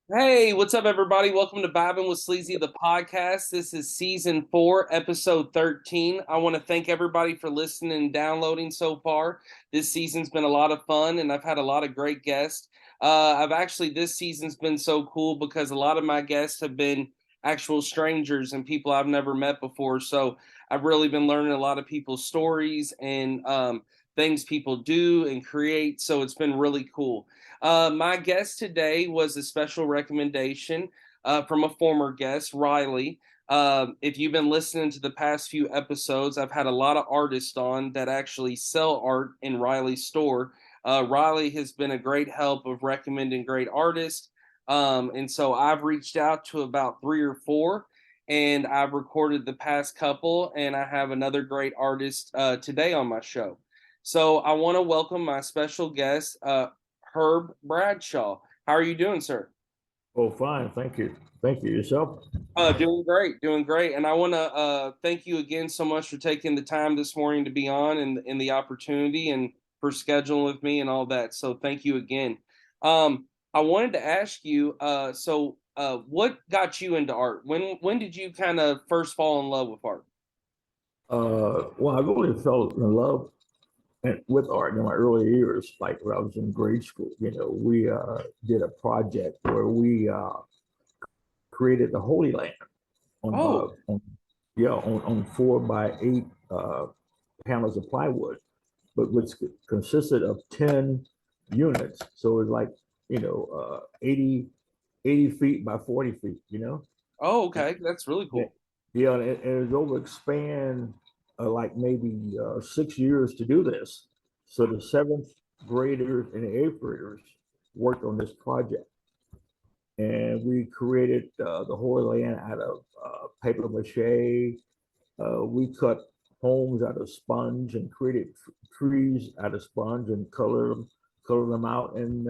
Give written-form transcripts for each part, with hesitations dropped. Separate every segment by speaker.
Speaker 1: Hey, what's up, everybody? Welcome to Vibing with Sleezy, the podcast. This is season 4, episode 13. I want to thank everybody for listening and downloading so far. This season's been a lot of fun, and I've had a lot of great guests. This season's been so cool because a lot of my guests have been actual strangers and people I've never met before. So I've really been learning a lot of people's stories and things people do and create. So it's been really cool. My guest today was a special recommendation from a former guest, Riley. If you've been listening to the past few episodes, I've had a lot of artists on that actually sell art in Riley's store. Riley has been a great help of recommending great artists. And so I've reached out to about 3 or 4, and I've recorded the past couple, and I have another great artist today on my show. So I want to welcome my special guest, Herb Bradshaw. How are you doing, sir?
Speaker 2: Oh, fine. Thank you. Thank you. Yourself?
Speaker 1: Doing great, doing great. And I want to thank you again so much for taking the time this morning to be on and the opportunity and for scheduling with me and all that. So thank you again. I wanted to ask you, what got you into art? When did you kind of first fall in love with art?
Speaker 2: Well, I really fell in love with art in my early years, like when I was in grade school. We did a project where we created the Holy Land on,
Speaker 1: Oh,
Speaker 2: on 4 by 8 panels of plywood, but which consisted of 10 units. So it was like, 80 feet by 40 feet,
Speaker 1: oh, okay, that's really
Speaker 2: Yeah,
Speaker 1: cool.
Speaker 2: yeah, and it was over expand like maybe 6 years to do this. So the seventh graders and the eighth graders worked on this project, and we created the Holy Land out of paper mache. We cut homes out of sponge and created trees out of sponge and color them out, and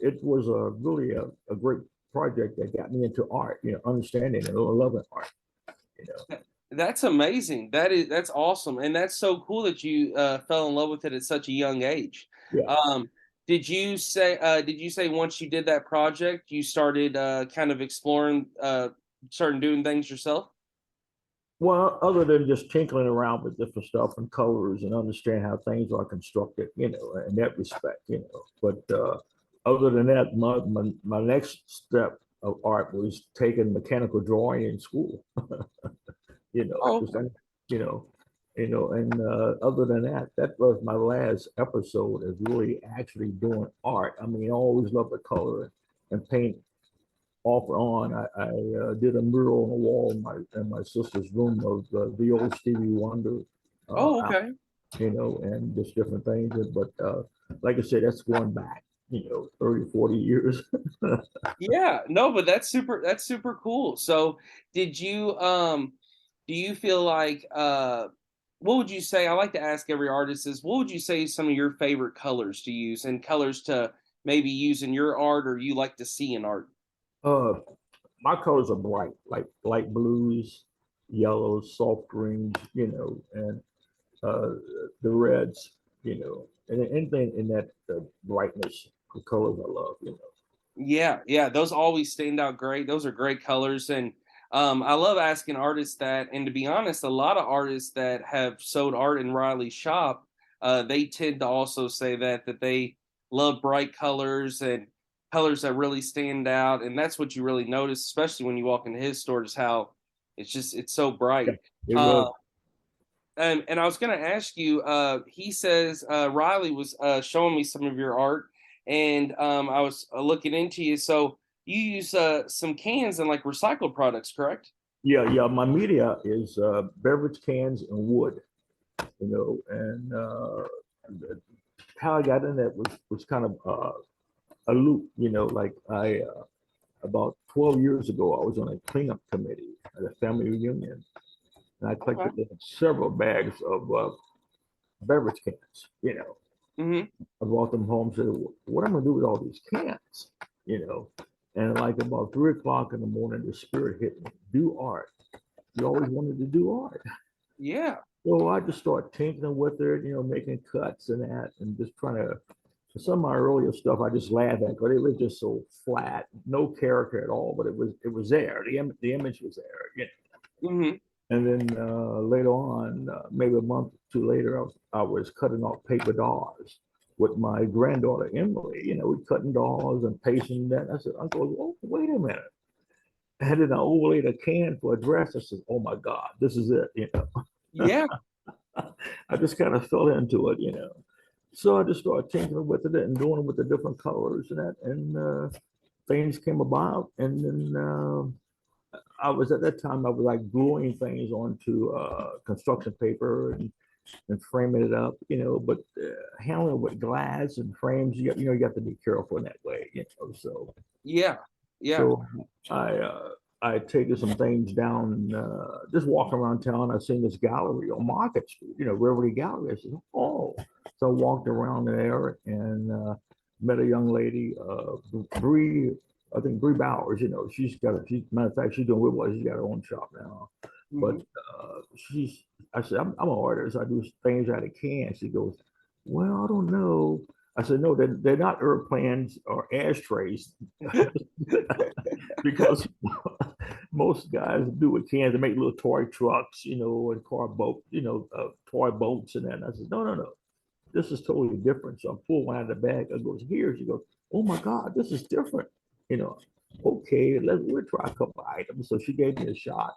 Speaker 2: it was really a great project that got me into art, understanding and loving art, you know.
Speaker 1: That's amazing. That's awesome, and that's so cool that you fell in love with it at such a young age.
Speaker 2: Yeah.
Speaker 1: Um, did you say once you did that project, you started kind of exploring, starting doing things yourself?
Speaker 2: Well, other than just tinkling around with different stuff and colors and understand how things are constructed, in that respect, But other than that, my next step of art was taking mechanical drawing in school,
Speaker 1: Oh,
Speaker 2: just,
Speaker 1: okay.
Speaker 2: and other than that, that was my last episode of really actually doing art. I mean, I always loved the color and paint off and on. I did a mural on the wall in my sister's room of the old Stevie Wonder,
Speaker 1: Oh,
Speaker 2: out,
Speaker 1: okay.
Speaker 2: and just different things. But like I said, that's going back, 30, 40 years.
Speaker 1: Yeah, no, but that's super cool. So, did you do you feel like what would you say? I like to ask every artist is what would you say some of your favorite colors to use and colors to maybe use in your art or you like to see in art?
Speaker 2: uh, my colors are bright, like light blues, yellows, soft greens, and uh, the reds, and anything in that brightness of colors I love,
Speaker 1: Yeah, yeah, those always stand out great. Those are great colors, and I love asking artists that. And to be honest, a lot of artists that have sold art in Riley's shop, they tend to also say that they love bright colors and colors that really stand out, and that's what you really notice, especially when you walk into his store, just how it's so
Speaker 2: Yeah,
Speaker 1: bright.
Speaker 2: it
Speaker 1: Uh,
Speaker 2: really.
Speaker 1: and I was going to ask you, he says Riley was showing me some of your art, and I was looking into you. So you use some cans and like recycled products, correct?
Speaker 2: Yeah, yeah. My media is beverage cans and wood, and how I got in that was kind of a loop, like I about 12 years ago, I was on a cleanup committee at a family reunion, and I
Speaker 1: Okay.
Speaker 2: collected several bags of beverage cans.
Speaker 1: Hmm.
Speaker 2: I brought them home, said, "What am I gonna do with all these cans?" And like about 3 o'clock in the morning, the spirit hit me: do art. You always wanted to do art.
Speaker 1: Yeah.
Speaker 2: So I just started tinkering with it, making cuts and that, and just trying to some of my earlier stuff I just laughed at because it was just so flat, no character at all. But it was there. The image was there. Yeah.
Speaker 1: Mm-hmm.
Speaker 2: And then later on, maybe a month or two later, I was cutting off paper dolls with my granddaughter Emily. We cutting dolls and pasting that. I said, Uncle, oh, wait a minute. And then I overlaid a can for a dress. I said, oh my God, this is it.
Speaker 1: Yeah.
Speaker 2: I just kind of fell into it. So I just started tinkering with it and doing it with the different colors and that. And things came about. And then I was at that time, I was like gluing things onto construction paper and framing it up. But handling with glass and frames, you got to be careful in that way. So
Speaker 1: Yeah. Yeah.
Speaker 2: so I had taken some things down, just walking around town. I seen this gallery on Market Street, Riverly Gallery. I said, oh. So I walked around there and met a young lady, Bree, I think Bree Bowers. Matter of fact, she's doing Whitwell. She's got her own shop now. But
Speaker 1: Mm-hmm.
Speaker 2: I said, I'm an artist. I do things out of can. She goes, well, I don't know. I said, no, they're not airplanes or ashtrays because most guys do with cans. They make little toy trucks, and car boat, toy boats and that. And I said, no, no, no, this is totally different. So I pulled one out of the bag. I goes, here. She goes, oh my God, this is different. You know, okay, we'll try a couple items. So she gave me a shot.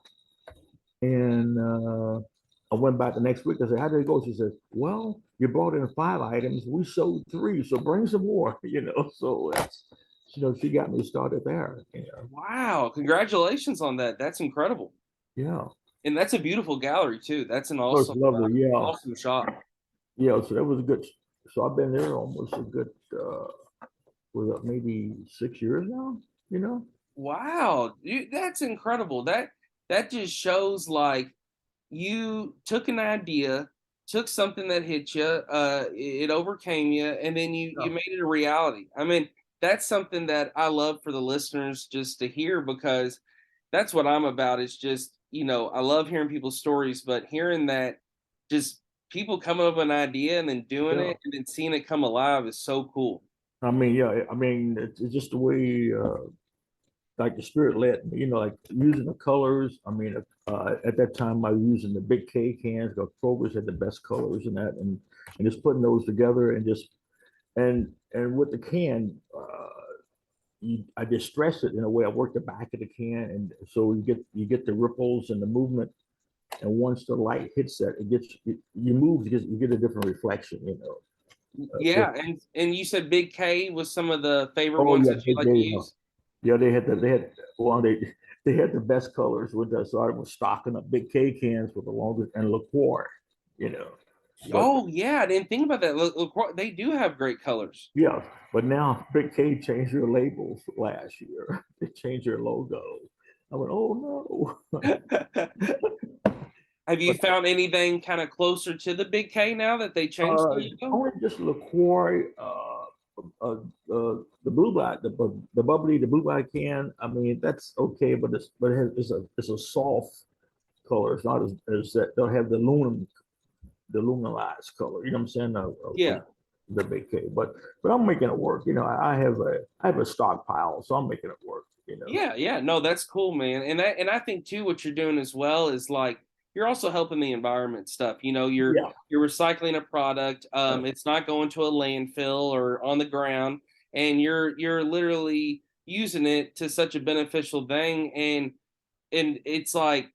Speaker 2: And I went back the next week. I said, how did it go? She said, well, you brought in 5 items. We sold 3. So bring some more, So she got me started there.
Speaker 1: Wow. Congratulations on that. That's incredible.
Speaker 2: Yeah.
Speaker 1: And that's a beautiful gallery too. That's an
Speaker 2: Oh, it's lovely. Yeah.
Speaker 1: awesome shop.
Speaker 2: Yeah. So that was a good, so I've been there almost a good, was it maybe 6 years now?
Speaker 1: Wow, that's incredible. That just shows like you took an idea, took something that hit you, it overcame you, and then you
Speaker 2: Yeah.
Speaker 1: made it a reality. I mean, that's something that I love for the listeners just to hear because that's what I'm about. Is just I love hearing people's stories, but hearing that just people coming up with an idea and then doing
Speaker 2: Yeah.
Speaker 1: it and then seeing it come alive is so cool.
Speaker 2: I mean, yeah, I mean, it's just the way, like the spirit led me, like using the colors. I mean, at that time I was using the big K cans because Kroger's had the best colors and that, and just putting those together and just and with the can, I just stress it in a way. I work the back of the can, and so you get the ripples and the movement. And once the light hits that, you move because you get a different reflection.
Speaker 1: Yeah, and you said Big K was some of the favorite
Speaker 2: Oh
Speaker 1: ones
Speaker 2: yeah,
Speaker 1: that you like to use.
Speaker 2: yeah, they had the best colors with us. So I was stocking up big K cans for the longest and liqueur, you know. But
Speaker 1: Oh yeah, I didn't think about that. Look, they do have great colors.
Speaker 2: yeah, but now Big K changed their labels last year. They changed their logo. I went, oh no.
Speaker 1: Have you
Speaker 2: But
Speaker 1: found anything kind of closer to the Big K now that they changed the logo?
Speaker 2: only just liqueur, the blue black, the bubbly, the blue black can. I mean, that's okay, but it's a soft color. It's not as that don't have the luminalized color. You know what I'm saying?
Speaker 1: Yeah.
Speaker 2: The big K, but I'm making it work. I have a stockpile, so I'm making it work.
Speaker 1: Yeah, yeah. No, that's cool, man. And I think too what you're doing as well is like you're also helping the environment stuff.
Speaker 2: Yeah.
Speaker 1: You're recycling a product. It's not going to a landfill or on the ground, and you're literally using it to such a beneficial thing. And it's like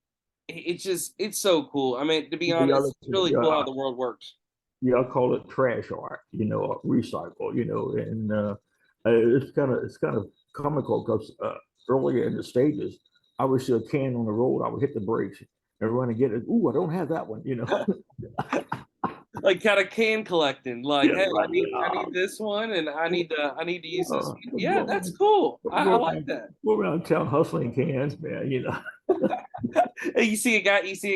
Speaker 1: it's so cool. I mean, to be
Speaker 2: Yeah,
Speaker 1: honest, it's really cool how the world works.
Speaker 2: yeah, I call it trash art, recycle, and it's kind of comical because earlier in the stages, I would see a can on the road, I would hit the brakes and run and get it. Ooh, I don't have that one.
Speaker 1: Like kind of can collecting. Like,
Speaker 2: Yeah,
Speaker 1: hey,
Speaker 2: right.
Speaker 1: I need this one, and I need to use this one. Yeah, that's
Speaker 2: Go,
Speaker 1: cool. I
Speaker 2: go
Speaker 1: like
Speaker 2: around,
Speaker 1: that.
Speaker 2: go around town hustling cans, man.
Speaker 1: Hey, you see a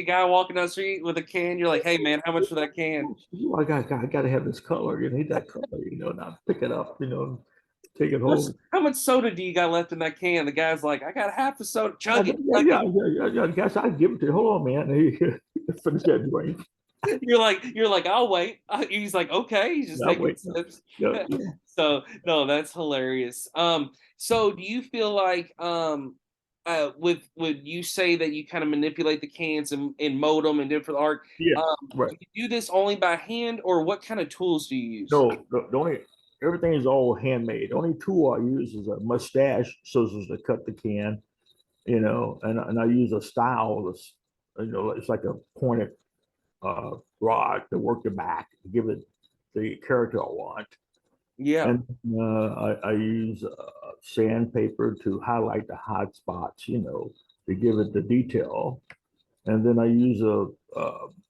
Speaker 1: guy walking down the street with a can. You're like, hey man, how much for that can?
Speaker 2: I got to have this color. Need that color. Now pick it up. Take it
Speaker 1: What's
Speaker 2: home.
Speaker 1: how much soda do you got left in that can? The guy's like, I got half the soda.
Speaker 2: Yeah,
Speaker 1: Chug it,
Speaker 2: yeah,
Speaker 1: chug
Speaker 2: yeah,
Speaker 1: it.
Speaker 2: yeah, yeah, yeah. Guys, I give it to you. Hold on, man. Finish that drink.
Speaker 1: you're like, I'll wait. He's like, okay. He's just
Speaker 2: Yeah,
Speaker 1: taking
Speaker 2: wait, no,
Speaker 1: sips.
Speaker 2: yeah, yeah,
Speaker 1: So no, that's hilarious. So do you feel like with would you say that you kind of manipulate the cans and mold them and different art?
Speaker 2: yeah,
Speaker 1: Do
Speaker 2: right.
Speaker 1: you do this only by hand, or what kind of tools do you use?
Speaker 2: No, the only everything is all handmade. The only tool I use is a mustache scissors to cut the can, and I use a style that's, it's like a pointed rod to work the back to give it the character I want.
Speaker 1: Yeah.
Speaker 2: And I use sandpaper to highlight the hot spots, to give it the detail. And then I use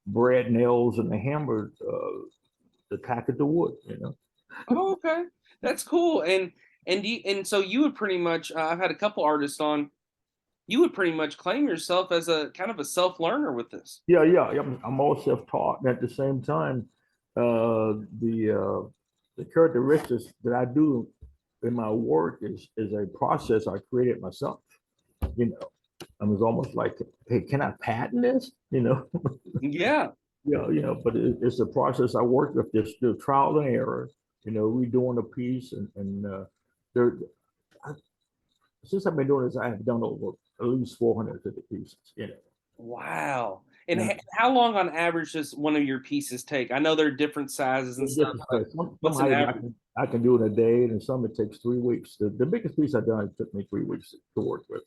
Speaker 2: bread nails and the hammer to tack it to wood.
Speaker 1: Oh, okay. That's cool. And so you would pretty much I've had a couple artists on. You would pretty much claim yourself as a kind of a self learner with this.
Speaker 2: Yeah, yeah. I'm all self-taught, and at the same time, the characteristics that I do in my work is a process I created myself. You know, I was almost like, hey, can I patent this?
Speaker 1: Yeah.
Speaker 2: But it's a process I work with. Just the trial and error. Redoing a piece, and there. I, since I've been doing this, I have done over at least 450 pieces.
Speaker 1: Wow. And
Speaker 2: And
Speaker 1: how long on average does one of your pieces take? I know there are different sizes and
Speaker 2: it's
Speaker 1: stuff,
Speaker 2: different
Speaker 1: but
Speaker 2: stuff. Some
Speaker 1: what's an
Speaker 2: items
Speaker 1: average?
Speaker 2: I can do in a day, and some it takes 3 weeks. The biggest piece I've done, it took me 3 weeks to work with.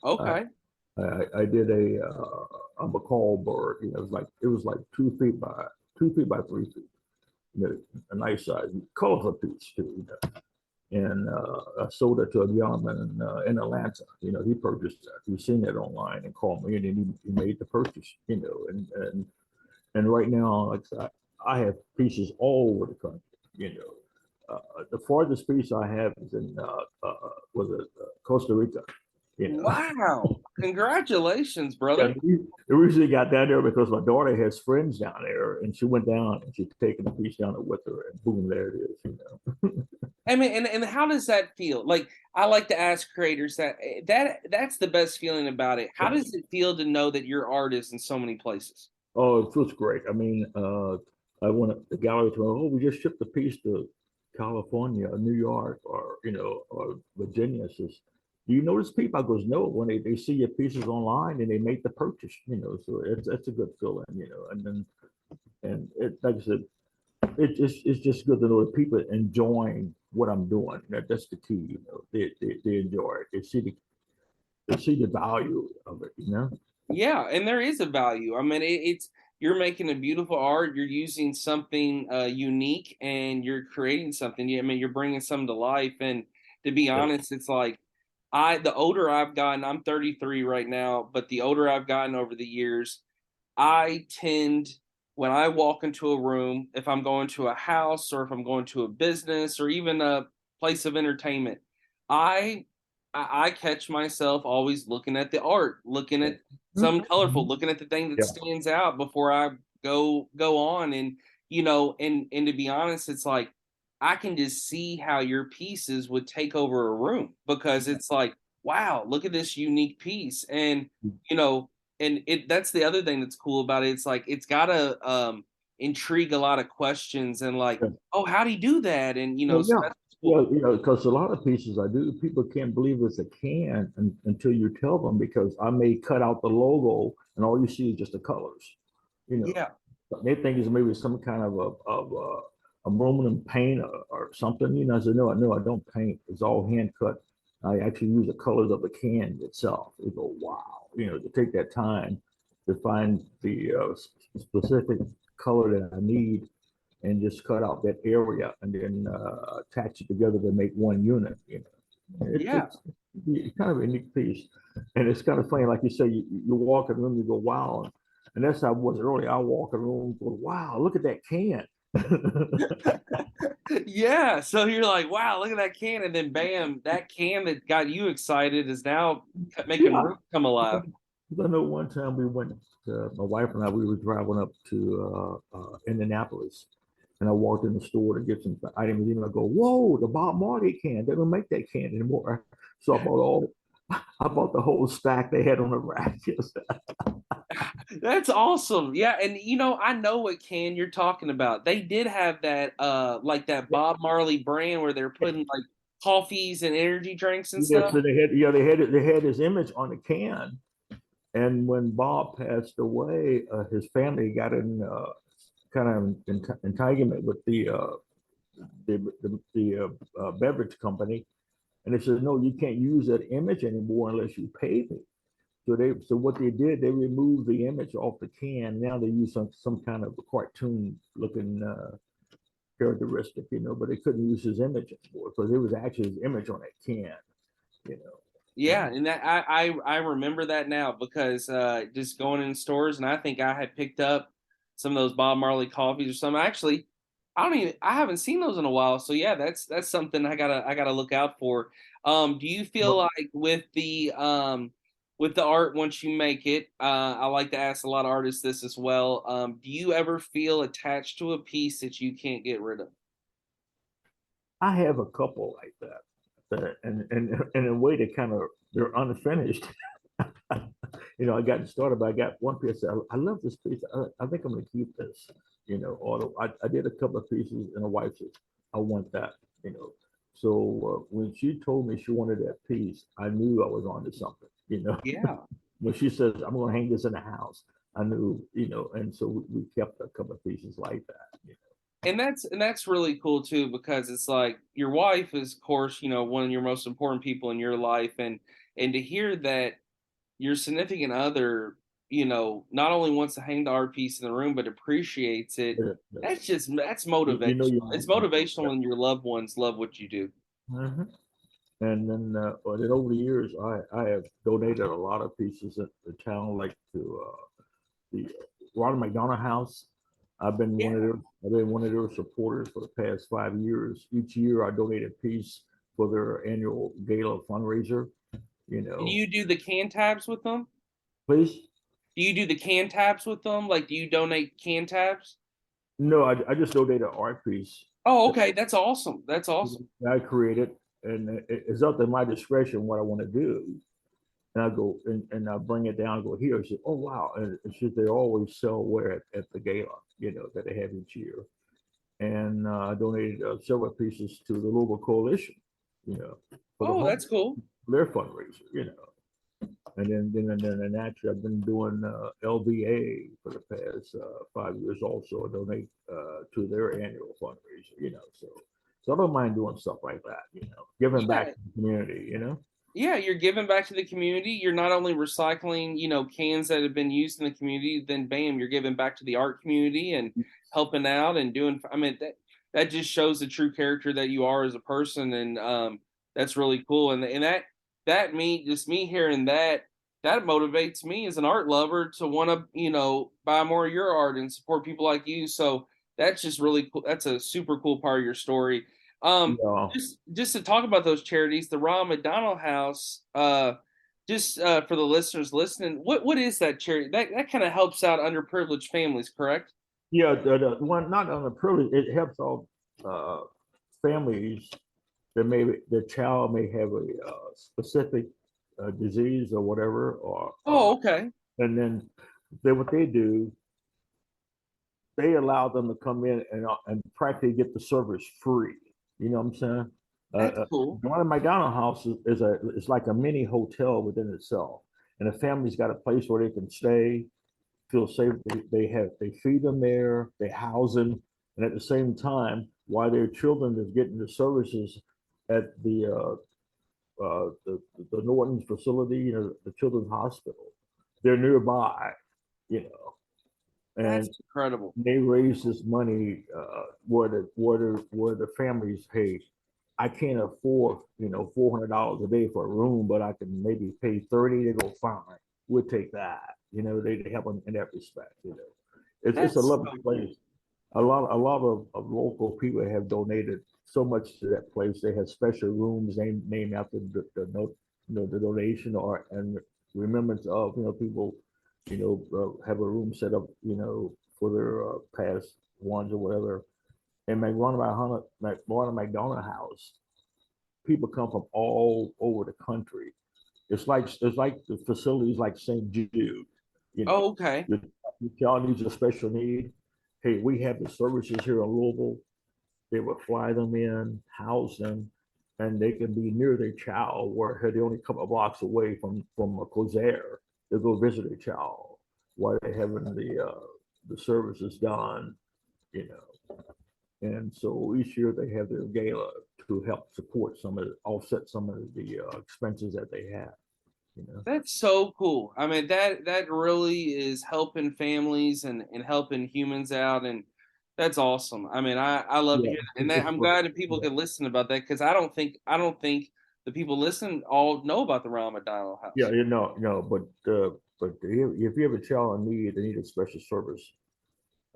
Speaker 2: Uh,
Speaker 1: Okay.
Speaker 2: I did a macaw bird. It was like 2 feet by 2 feet by 3 feet. A nice size, colorful piece too. And I sold it to a gentleman in Atlanta. He purchased that. He seen it online and called me, and then he made the purchase. And right now, like I said, I have pieces all over the country. You the farthest piece I have is in was it Costa Rica. You know,
Speaker 1: Wow. Congratulations,
Speaker 2: yeah,
Speaker 1: brother.
Speaker 2: we originally got down there because my daughter has friends down there, and she went down and she's taken a piece down there with her, and boom, there it is.
Speaker 1: I mean, and how does that feel? Like I like to ask creators that's the best feeling about it. How does it feel to know that your art is in so many places?
Speaker 2: Oh, it feels great. I mean, I want the gallery to know, oh, we just shipped a piece to California, or New York, or Virginia. Says, do you notice people? I goes, no. When they see your pieces online and they make the purchase, so it's a good feeling. And then and it like I said, it's just good to know that people are enjoying what I'm doing. That's the key. They enjoy it. They see the value of it.
Speaker 1: Yeah, and there is a value. I mean, it's you're making a beautiful art. You're using something unique, and you're creating something. I mean, you're bringing something to life. And to be honest, it's like the older I've gotten, I'm 33 right now, but the older I've gotten over the years, I tend, when I walk into a room, if I'm going to a house or if I'm going to a business or even a place of entertainment, I I catch myself always looking at the art, looking at some colorful,
Speaker 2: Mhm.
Speaker 1: looking at the thing that
Speaker 2: Yeah.
Speaker 1: stands out before I go on. And and to be honest, it's like I can just see how your pieces would take over a room because it's like, wow, look at this unique piece. And you know, and that's the other thing that's cool about it. It's like it's gotta intrigue a lot of questions and like,
Speaker 2: Yeah.
Speaker 1: oh, how'd he do that? And
Speaker 2: Well,
Speaker 1: so
Speaker 2: yeah,
Speaker 1: that's cool.
Speaker 2: yeah, because a lot of pieces I do, people can't believe it's a can until you tell them because I may cut out the logo and all you see is just the colors, you know.
Speaker 1: Yeah.
Speaker 2: But they think it's maybe some kind of aluminum paint or something. I said, no, no, I don't paint. It's all hand cut. I actually use the colors of the can itself. They go, wow, to take that time to find the specific color that I need and just cut out that area and then attach it together to make one unit. It's,
Speaker 1: Yeah.
Speaker 2: it's, it's kind of a unique piece. And it's kind of funny, like you say, you walk in the room, you go, wow. And that's how I was earlier. I walk in the room, go, wow, look at that can.
Speaker 1: Yeah. So you're like, wow, look at that can. And then bam, that can that got you excited is now making
Speaker 2: Yeah.
Speaker 1: room come alive.
Speaker 2: I know one time we went, my wife and I, we were driving up to Indianapolis. And I walked in the store to get some items. And I go, whoa, the Bob Marley can. They don't make that can anymore. So I bought all. I bought the whole stack they had on the rack. Yes.
Speaker 1: That's awesome. Yeah, and I know what can you're talking about. They did have that like that Bob Marley brand where they're putting like coffees and energy drinks and
Speaker 2: Yeah,
Speaker 1: stuff.
Speaker 2: so they had his image on the can, and when Bob passed away, his family got in kind of entanglement with the beverage company, and they said, no, you can't use that image anymore unless you pay me. So what they did, they removed the image off the can. Now they use some kind of cartoon looking characteristic, but they couldn't use his image anymore because it was actually his image on that can, you know.
Speaker 1: Yeah,
Speaker 2: And
Speaker 1: and that I remember that now because just going in stores and I think I had picked up some of those Bob Marley coffees or something. Actually, I haven't seen those in a while. So yeah, that's something I gotta look out for. Do you feel
Speaker 2: but
Speaker 1: like with the art once you make it, I like to ask a lot of artists this as well. Do you ever feel attached to a piece that you can't get rid of?
Speaker 2: I have a couple like that, and in a way they kind of they're unfinished. I got started, but I got one piece. I love this piece. I think I'm going to keep this. Although I did a couple of pieces, and a wife says, "I want that." You know, so when she told me she wanted that piece, I knew I was onto something.
Speaker 1: Yeah.
Speaker 2: When she says, "I'm going to hang this in the house," I knew. And so we kept a couple of pieces like that.
Speaker 1: And that's really cool too because it's like your wife is of course one of your most important people in your life, and to hear that your significant other not only wants to hang the art piece in the room but appreciates it.
Speaker 2: Yeah.
Speaker 1: That's
Speaker 2: You know,
Speaker 1: motivational.
Speaker 2: you.
Speaker 1: It's motivational when your loved ones love what you do.
Speaker 2: Mhm. And then over the years, I have donated a lot of pieces at the town, like to the Ronald McDonald House.
Speaker 1: Yeah.
Speaker 2: I've been one of their supporters for the past 5 years. Each year, I donate a piece for their annual gala fundraiser. You
Speaker 1: Do
Speaker 2: know,
Speaker 1: you do the can tabs with them?
Speaker 2: please.
Speaker 1: Do you do the can tabs with them? Like, do you donate can tabs?
Speaker 2: No, I just donated an art piece
Speaker 1: Oh,
Speaker 2: that
Speaker 1: okay, that's awesome. That's awesome.
Speaker 2: I created, and it's up to my discretion what I want to do. And I go and I bring it down and go here. I said, oh wow. And they always sell where at the gala, that they have each year. And I donated several pieces to the local coalition, you know, for the
Speaker 1: Oh,
Speaker 2: home,
Speaker 1: that's cool.
Speaker 2: their fundraiser. And then naturally, I've been doing LBA for the past 5 years also. I donate to their annual fundraiser. So I don't mind doing stuff like that. Giving back
Speaker 1: Yeah.
Speaker 2: to the community.
Speaker 1: Yeah, you're giving back to the community. You're not only recycling, cans that have been used in the community, then bam, you're giving back to the art community and helping out and doing. I mean, that just shows the true character that you are as a person, and that's really cool. And me hearing that motivates me as an art lover to want to buy more of your art and support people like you. So that's just really cool. That's a super cool part of your story. Um,
Speaker 2: Yeah.
Speaker 1: just to talk about those charities, the Ronald McDonald House, just for the listeners listening, what is that charity? That kind of helps out underprivileged families, correct?
Speaker 2: Yeah, the one not on the privilege, it helps all uh, families that maybe the child may have a specific disease or whatever,
Speaker 1: Oh, okay.
Speaker 2: and then what they do, they allow them to come in and practically get the service free. You know what I'm saying?
Speaker 1: That's cool.
Speaker 2: One of my McDonald house is like a mini hotel within itself, and the family's got a place where they can stay, feel safe. They feed them there, they house them, and at the same time, while their children is getting the services at the Norton facility, the children's hospital, they're nearby, you know,
Speaker 1: That's
Speaker 2: and
Speaker 1: incredible.
Speaker 2: they raise this money where the families, hey, I can't afford $400 a day for a room, but I can maybe pay 30. They go fine, we'll take that. They help them in that respect. It's a
Speaker 1: That's
Speaker 2: lovely
Speaker 1: so cool.
Speaker 2: place. A lot of local people have donated so much to that place. They have special rooms named after the donation or and remembrance of people have a room set up for their past ones or whatever. And McDonald House, people come from all over the country It's like the facilities like St. Jude. You know,
Speaker 1: Oh, okay.
Speaker 2: your child needs a special need. Hey, we have the services here in Louisville. They would fly them in, house them, and they can be near their child where they're only a couple of blocks away from a Cosair. They'll go visit their child while they're having the services done, you know. And so each year they have their gala to help support offset some of the expenses that they have, you know.
Speaker 1: That's so cool. I mean, that really is helping families and helping humans out, and that's awesome. I mean, I love to
Speaker 2: Yeah,
Speaker 1: hear that, and that
Speaker 2: it's
Speaker 1: I'm
Speaker 2: great.
Speaker 1: glad that people
Speaker 2: Yeah,
Speaker 1: can listen about that because I don't think the people listening all know about the Ronald McDonald
Speaker 2: yeah,
Speaker 1: House.
Speaker 2: but if you have a child in need, they need a special service.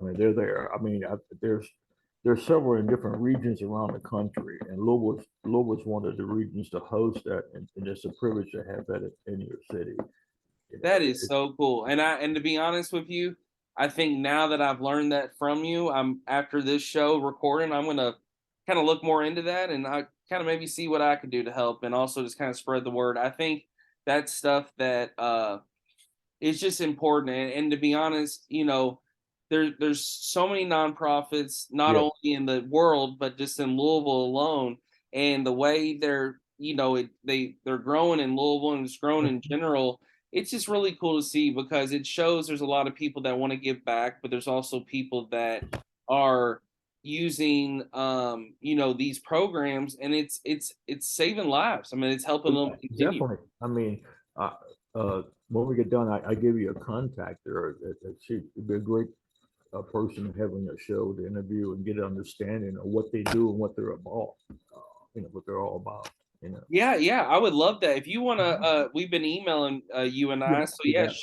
Speaker 2: I mean, they're there. I mean, there's several in different regions around the country, and Louisville's one of the regions to host that, and it's a privilege to have that in your city. You
Speaker 1: That
Speaker 2: know,
Speaker 1: is so cool. And to be honest with you, I think now that I've learned that from you, I'm after this show recording, I'm gonna kind of look more into that and I kind of maybe see what I can do to help and also just kind of spread the word. I think that's stuff that it's just important. And to be honest, there's so many nonprofits, not
Speaker 2: yeah,
Speaker 1: only in the world, but just in Louisville alone. And the way they're growing in Louisville and it's growing in general, it's just really cool to see because it shows there's a lot of people that want to give back, but there's also people that are using these programs and it's saving lives. I mean, it's helping them
Speaker 2: yeah,
Speaker 1: continue.
Speaker 2: definitely. I mean, uh, when we get done, I give you a contact there that she'd be a great person having a show to interview and get an understanding of what they do and what they're about. What they're all about. You know.
Speaker 1: Yeah, yeah, I would love that. If you want to, we've been emailing you and
Speaker 2: Yeah,
Speaker 1: I, so
Speaker 2: do
Speaker 1: yeah,
Speaker 2: that. Okay,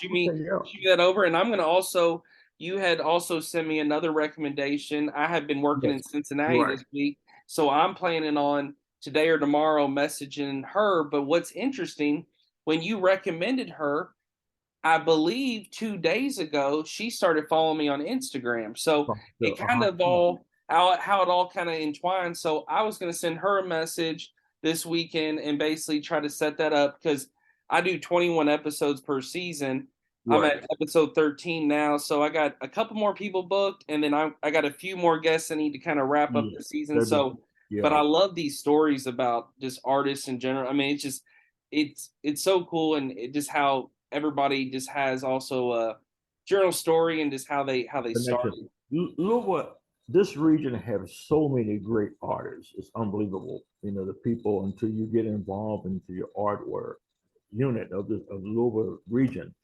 Speaker 2: yeah.
Speaker 1: shoot me that over, and I'm gonna also. You had also sent me another recommendation. I have been working in
Speaker 2: Yes.
Speaker 1: Cincinnati
Speaker 2: Right.
Speaker 1: this week, so I'm planning on today or tomorrow messaging her. But what's interesting, when you recommended her, I believe 2 days ago she started following me on Instagram. So it kind of
Speaker 2: Yeah.
Speaker 1: all how it all kind of entwined. So I was going to send her a message this weekend and basically try to set that up because I do 21 episodes per season. I'm
Speaker 2: Right.
Speaker 1: at episode 13 now, so I got a couple more people booked, and then I got a few more guests I need to kind of wrap up
Speaker 2: Yeah.
Speaker 1: the season.
Speaker 2: That'd be,
Speaker 1: So, but
Speaker 2: yeah.
Speaker 1: I love these stories about just artists in general. I mean, it's so cool, and it just how everybody just has also a journal story and just how they
Speaker 2: Connection.
Speaker 1: started.
Speaker 2: Louisville, this region has so many great artists. It's unbelievable. The people until you get involved into your artwork unit of the Louisville region,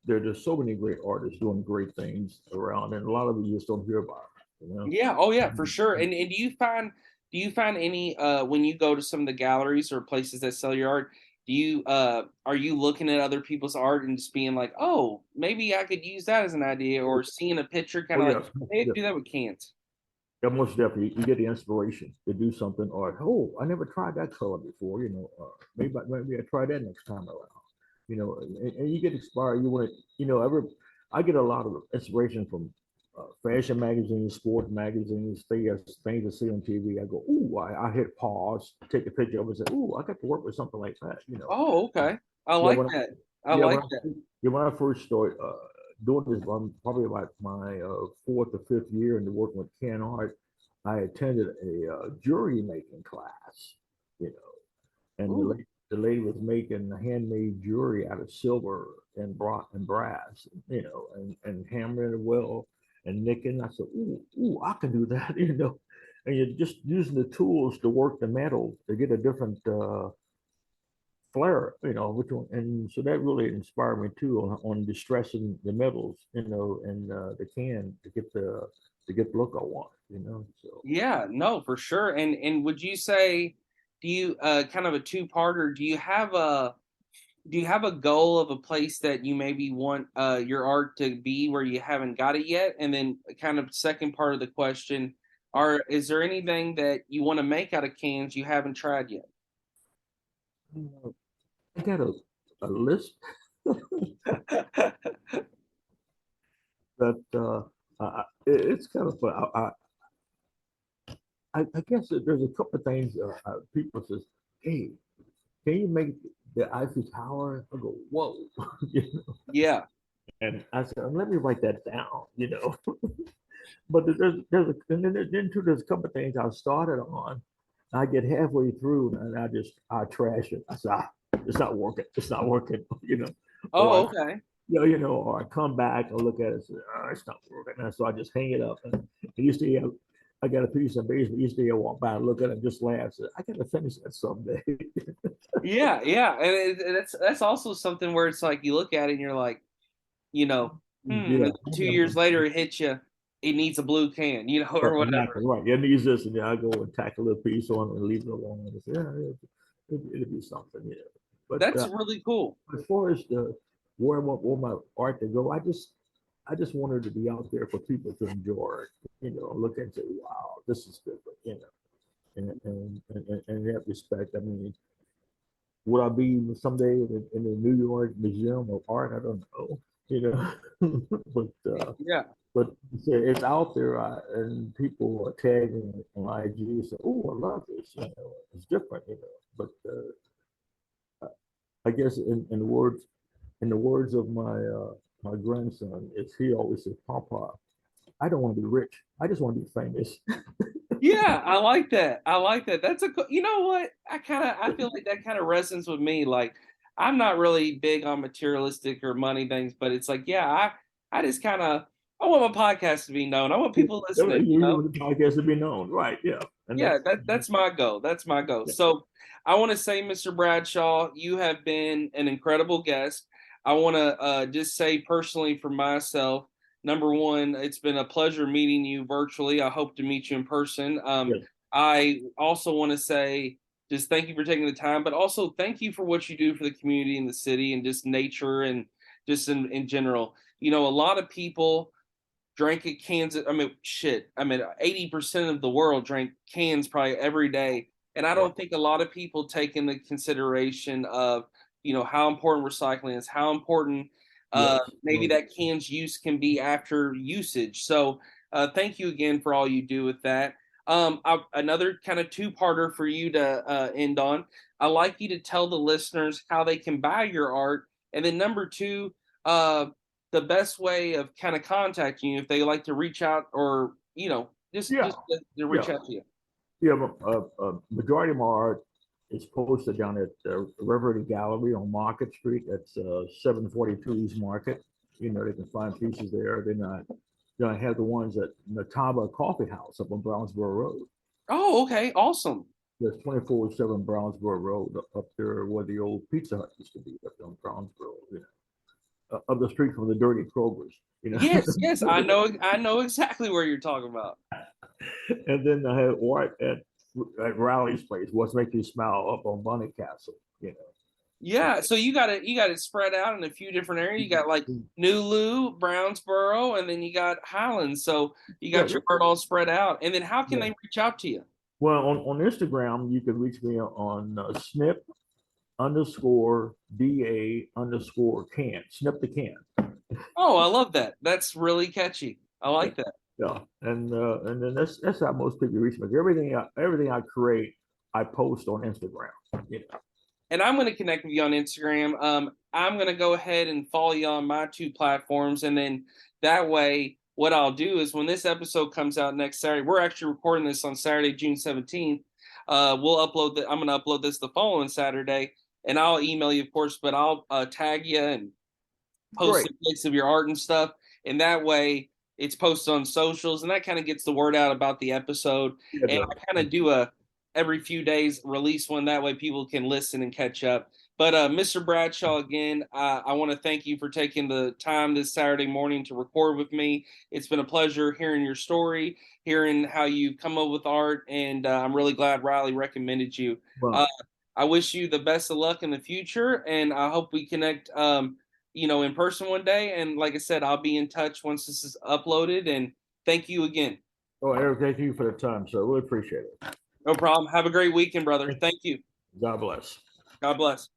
Speaker 2: there's so many great artists doing great things around, and a lot of you just don't hear about it.
Speaker 1: Yeah, oh yeah, for sure. And do you find any when you go to some of the galleries or places that sell your art, do you are you looking at other people's art and just being like, oh, maybe I could use that as an idea, or seeing a picture kind
Speaker 2: Oh
Speaker 1: of like,
Speaker 2: yes,
Speaker 1: hey, I could do that with cans.
Speaker 2: yeah, most definitely. You get the inspiration to do something, or I never tried that color before. Maybe I try that next time around. And you get inspired. You want to, I get a lot of inspiration from fashion magazines, sports magazines, things I see on TV. I go, ooh, I hit pause, take a picture of it, and say, ooh, I got to work with something like that.
Speaker 1: Oh, okay. I
Speaker 2: Yeah,
Speaker 1: like
Speaker 2: when
Speaker 1: that. I
Speaker 2: yeah,
Speaker 1: like that.
Speaker 2: when I first started doing this, I'm probably like my fourth or fifth year into working with can art. I attended a jewelry making class, you know, and
Speaker 1: Ooh.
Speaker 2: the lady was making handmade jewelry out of silver and brass, and hammering it well and nicking. I said, ooh, I can do that, And you're just using the tools to work the metal to get a different flare, which one, and so that really inspired me too on distressing the metals, and the can to get the look I want, So
Speaker 1: Yeah, no, for sure. And would you say, do you kind of a two-parter, do you have a goal of a place that you maybe want your art to be where you haven't got it yet? And then kind of second part of the question, is there anything that you want to make out of cans you haven't tried yet?
Speaker 2: I got a list that it's kind of fun. I guess that there's a couple of things people says, hey, can you make the Eiffel Tower. I go, whoa, you know?
Speaker 1: Yeah.
Speaker 2: And I said, let me write that down, you know. But there's a couple of things I started on. I get halfway through and I trash it. I say, it's not working. It's not working, you know. Or I,
Speaker 1: Oh, okay.
Speaker 2: or I come back and look at it and say, oh, it's not working. And so I just hang it up. And I used to have, I got a piece of basement. Used to walk by and look at it and just laugh. Say, I got to finish that someday.
Speaker 1: Yeah, yeah, and that's also something where it's like you look at it and you're like, and
Speaker 2: Yeah.
Speaker 1: then 2 years later it hits you. It needs a blue can, or
Speaker 2: Right, exactly
Speaker 1: whatever.
Speaker 2: right. It needs this, and then I go and tack a little piece on it and leave it alone. And say, yeah, it'll be something, yeah. But
Speaker 1: That's really cool.
Speaker 2: as far as where I want my art to go, I just wanted to be out there for people to enjoy it, look and say, wow, this is different, and in that respect, I mean, would I be someday in the New York Museum of Art? I don't know, you know,
Speaker 1: Yeah.
Speaker 2: but it's out there, and people are tagging on IG and say, "Oh, I love this." It's different, But I guess in the words of my grandson, is he always says, "Papa, I don't want to be rich. I just want to be famous."
Speaker 1: Yeah, I like that. I like that. That's you know what? I feel like that kind of resonates with me. Like I'm not really big on materialistic or money things, but it's like, yeah, I just kind of I want my podcast to be known. I want people listening,
Speaker 2: You want the podcast to be known, right? Yeah, and
Speaker 1: Yeah, that's my goal. That's my goal.
Speaker 2: yeah,
Speaker 1: So I want to say, Mr. Bradshaw, you have been an incredible guest. I want to just say personally for myself, number one, it's been a pleasure meeting you virtually. I hope to meet you in person.
Speaker 2: yeah,
Speaker 1: I also want to say just thank you for taking the time, but also thank you for what you do for the community and the city and just nature and just in general. A lot of people drank at cans. I mean, shit. I mean, 80% of the world drank cans probably every day. And I
Speaker 2: right,
Speaker 1: don't think a lot of people take into consideration of, how important recycling is, how important
Speaker 2: yes,
Speaker 1: maybe that can's use can be after usage. So thank you again for all you do with that. Another kind of two-parter for you to end on. I'd like you to tell the listeners how they can buy your art. And then number two, the best way of kind of contacting you if they like to reach out or just
Speaker 2: yeah,
Speaker 1: to reach
Speaker 2: yeah.
Speaker 1: out to you.
Speaker 2: Yeah, majority of my art is posted down at the River Gallery on Market Street. That's 742 East Market. They can find pieces there. Then I have the ones at Nataba Coffee House up on Brownsboro Road.
Speaker 1: Oh, okay, awesome.
Speaker 2: There's 24/7 Brownsboro Road up there where the old Pizza Hut used to be up on Brownsboro. Up the street from the Dirty Kroger's.
Speaker 1: Yes, yes, I know exactly where you're talking about.
Speaker 2: And then I have art at Riley's place. What's Make You Smile up on Bunny Castle.
Speaker 1: Yeah, so you got it spread out in a few different areas. You got like Nulu, Brownsboro, and then you got Highlands. So you
Speaker 2: Yeah,
Speaker 1: got your art all spread out. And then how can
Speaker 2: yeah.
Speaker 1: they reach out to you?
Speaker 2: Well, on Instagram, you can reach me on snip underscore DA underscore can. Snip the can.
Speaker 1: Oh, I love that. That's really catchy. I
Speaker 2: Yeah.
Speaker 1: like that.
Speaker 2: Yeah. And then that's how most people reach me. Everything I create, I post on Instagram.
Speaker 1: And I'm going to connect with you on Instagram. I'm going to go ahead and follow you on my two platforms. And then that way, what I'll do is when this episode comes out next Saturday, we're actually recording this on Saturday, June 17th. We'll upload I'm going to upload this the following Saturday, and I'll email you, of course, but I'll tag you and post
Speaker 2: Great.
Speaker 1: some pics of your art and stuff. And that way it's posted on socials and that kind of gets the word out about the episode.
Speaker 2: Yeah,
Speaker 1: And I kind of do a every few days release one that way people can listen and catch up. But Mr. Bradshaw, again, I want to thank you for taking the time this Saturday morning to record with me. It's been a pleasure hearing your story, hearing how you come up with art, and I'm really glad Riley recommended you. Uh,
Speaker 2: well,
Speaker 1: I wish you the best of luck in the future, and I hope we connect, in person one day. And like I said, I'll be in touch once this is uploaded. And thank you again.
Speaker 2: Eric, thank you for the time, sir. Really appreciate it.
Speaker 1: No problem. Have a great weekend, brother. Thank you.
Speaker 2: God bless.
Speaker 1: God bless.